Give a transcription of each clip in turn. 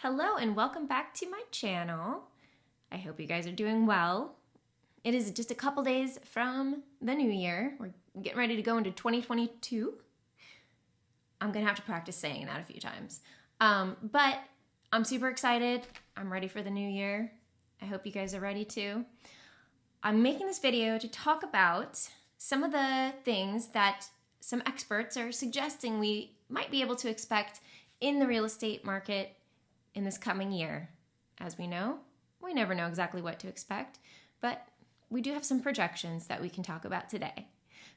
Hello and welcome back to my channel. I hope you guys are doing well. It is just a couple days from the new year. We're getting ready to go into 2022. I'm gonna have to practice saying that a few times. But I'm super excited. I'm ready for the new year. I hope you guys are ready too. I'm making this video to talk about some of the things that some experts are suggesting we might be able to expect in the real estate market in this coming year. As we know, we never know exactly what to expect, but we do have some projections that we can talk about today.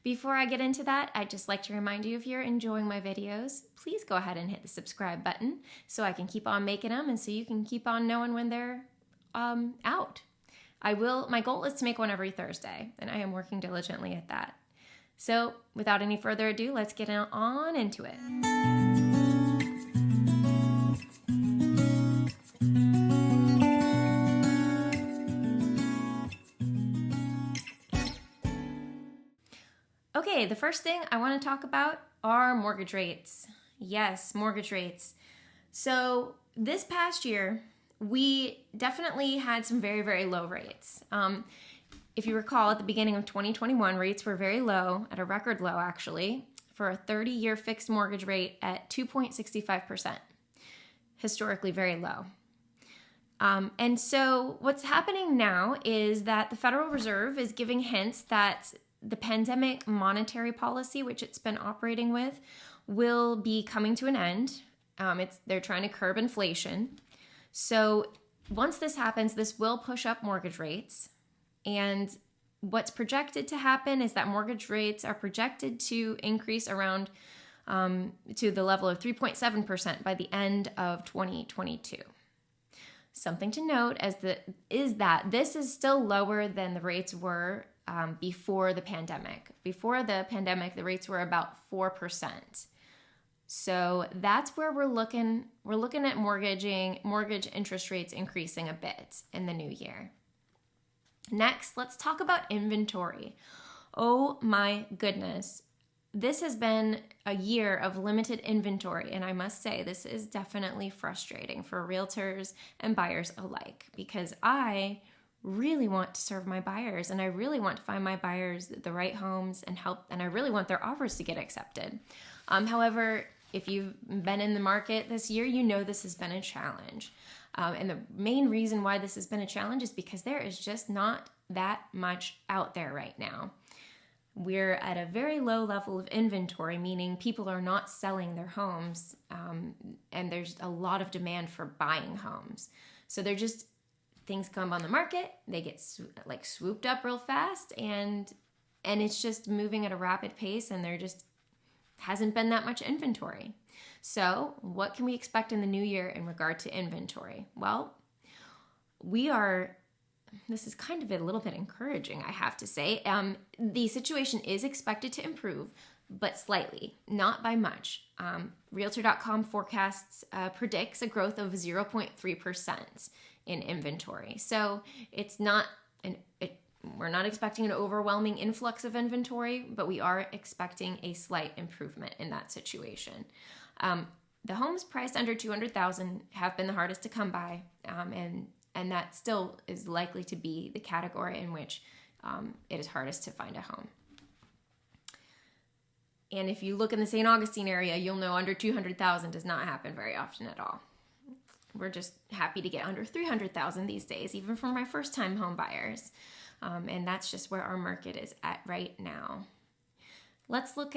Before I get into that, I'd just like to remind you, if you're enjoying my videos, please go ahead and hit the subscribe button so I can keep on making them and so you can keep on knowing when they're out. My goal is to make one every Thursday, and I am working diligently at that. So without any further ado, let's get on into it. Okay, the first thing I want to talk about are mortgage rates. Yes, mortgage rates. So this past year, we definitely had some very, very low rates. If you recall, at the beginning of 2021, rates were very low, at a record low actually, for a 30-year fixed mortgage rate at 2.65%. Historically very low. And so what's happening now is that the Federal Reserve is giving hints that the pandemic monetary policy, which it's been operating with, will be coming to an end. They're trying to curb inflation. So once this happens, this will push up mortgage rates. And what's projected to happen is that mortgage rates are projected to increase around to the level of 3.7% by the end of 2022. Something to note is that this is still lower than the rates were before the pandemic. Before the pandemic, the rates were about 4%. So that's where we're looking at mortgage interest rates increasing a bit in the new year. Next, let's talk about inventory. Oh my goodness. This has been a year of limited inventory, and I must say this is definitely frustrating for realtors and buyers alike, because I really want to serve my buyers, and I really want to find my buyers the right homes and help, and I really want their offers to get accepted. However, if you've been in the market this year, you know this has been a challenge. And the main reason why this has been a challenge is because there is just not that much out there right now. We're at a very low level of inventory, meaning people are not selling their homes, and there's a lot of demand for buying homes. So things come on the market, they get swooped up real fast, and it's just moving at a rapid pace, and there just hasn't been that much inventory. So what can we expect in the new year in regard to inventory? Well, this is kind of a little bit encouraging, I have to say. The situation is expected to improve, but slightly, not by much. Realtor.com predicts a growth of 0.3% in inventory. So we're not expecting an overwhelming influx of inventory, but we are expecting a slight improvement in that situation. The homes priced under $200,000 have been the hardest to come by, and that still is likely to be the category in which it is hardest to find a home. And if you look in the St. Augustine area, you'll know under $200,000 does not happen very often at all. We're just happy to get under $300,000 these days, even for my first-time home buyers. And that's just where our market is at right now. Let's talk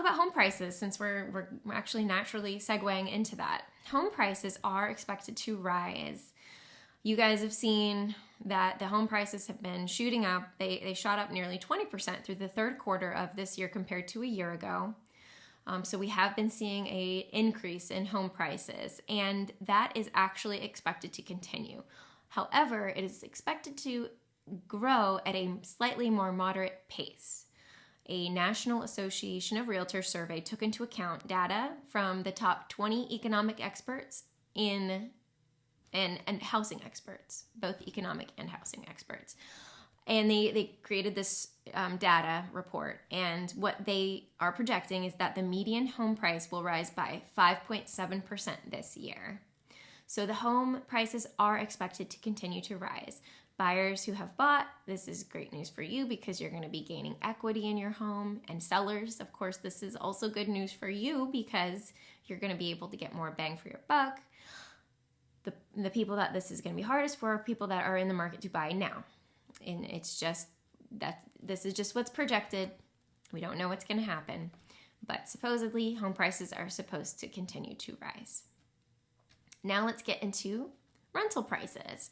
about home prices, since we're actually naturally segueing into that. Home prices are expected to rise. You guys have seen that the home prices have been shooting up. They shot up nearly 20% through the third quarter of this year compared to a year ago. So we have been seeing an increase in home prices, and that is actually expected to continue. However, it is expected to grow at a slightly more moderate pace. A National Association of Realtors survey took into account data from the top 20 economic experts and housing experts, both economic and housing experts. And they created this data report, and what they are projecting is that the median home price will rise by 5.7% this year. So the home prices are expected to continue to rise. Buyers who have bought, this is great news for you because you're going to be gaining equity in your home. And sellers, of course, this is also good news for you because you're going to be able to get more bang for your buck. The people that this is going to be hardest for are people that are in the market to buy now. And it's just that this is just what's projected. We don't know what's going to happen. But supposedly, home prices are supposed to continue to rise. Now let's get into rental prices.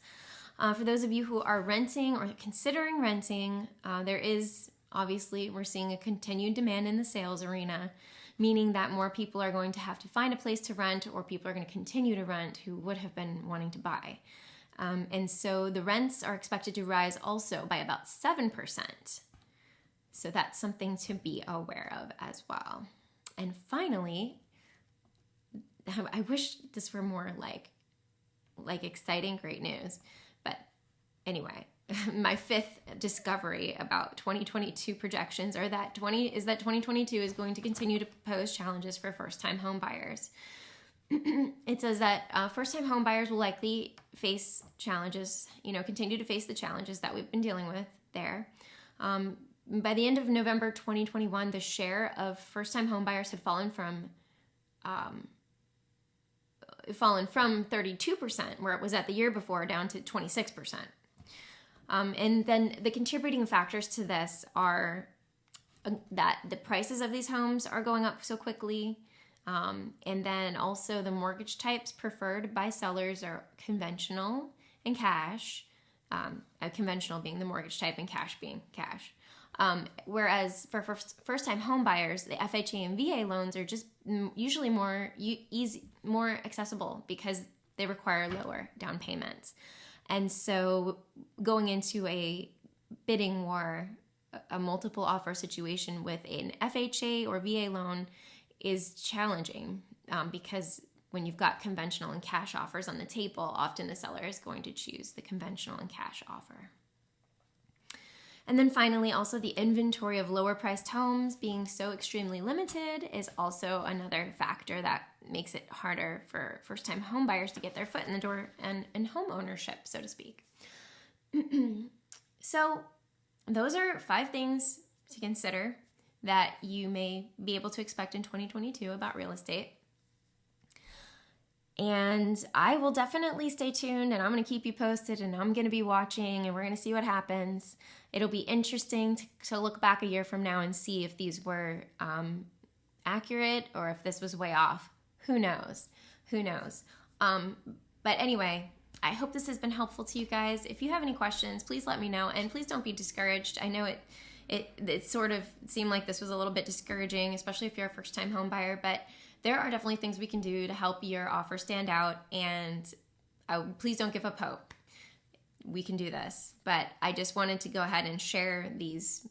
For those of you who are renting or considering renting, there is obviously, we're seeing a continued demand in the sales arena, meaning that more people are going to have to find a place to rent, or people are going to continue to rent who would have been wanting to buy. And so the rents are expected to rise also by about 7%. So that's something to be aware of as well. And finally, I wish this were more like exciting, great news. But anyway, my fifth discovery about 2022 projections are that 2022 is going to continue to pose challenges for first-time home buyers. It says that first-time home buyers will likely face challenges, continue to face the challenges that we've been dealing with there. By the end of November 2021, the share of first-time home buyers had fallen from 32%, where it was at the year before, down to 26%. And then the contributing factors to this are that the prices of these homes are going up so quickly. And then also the mortgage types preferred by sellers are conventional and cash, conventional being the mortgage type and cash being cash. Whereas for first-time home buyers, the FHA and VA loans are just usually more accessible because they require lower down payments. And so going into a bidding war, a multiple offer situation with an FHA or VA loan is challenging because when you've got conventional and cash offers on the table, often the seller is going to choose the conventional and cash offer. And then finally, also the inventory of lower priced homes being so extremely limited is also another factor that makes it harder for first-time home buyers to get their foot in the door and home ownership, so to speak. So those are 5 things to consider that you may be able to expect in 2022 about real estate. And I will definitely stay tuned, and I'm going to keep you posted, and I'm going to be watching, and we're going to see what happens. It'll be interesting to look back a year from now and see if these were accurate or if this was way off. Who knows? But anyway, I hope this has been helpful to you guys. If you have any questions, please let me know, and please don't be discouraged. I know it sort of seemed like this was a little bit discouraging, especially if you're a first-time home buyer, but there are definitely things we can do to help your offer stand out, and please don't give up hope. We can do this. But I just wanted to go ahead and share this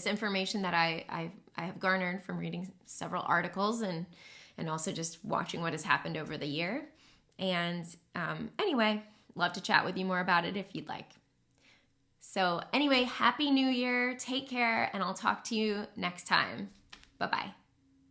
information that I have garnered from reading several articles and also just watching what has happened over the year. And anyway, love to chat with you more about it if you'd like. So anyway, Happy New Year, take care, and I'll talk to you next time. Bye-bye.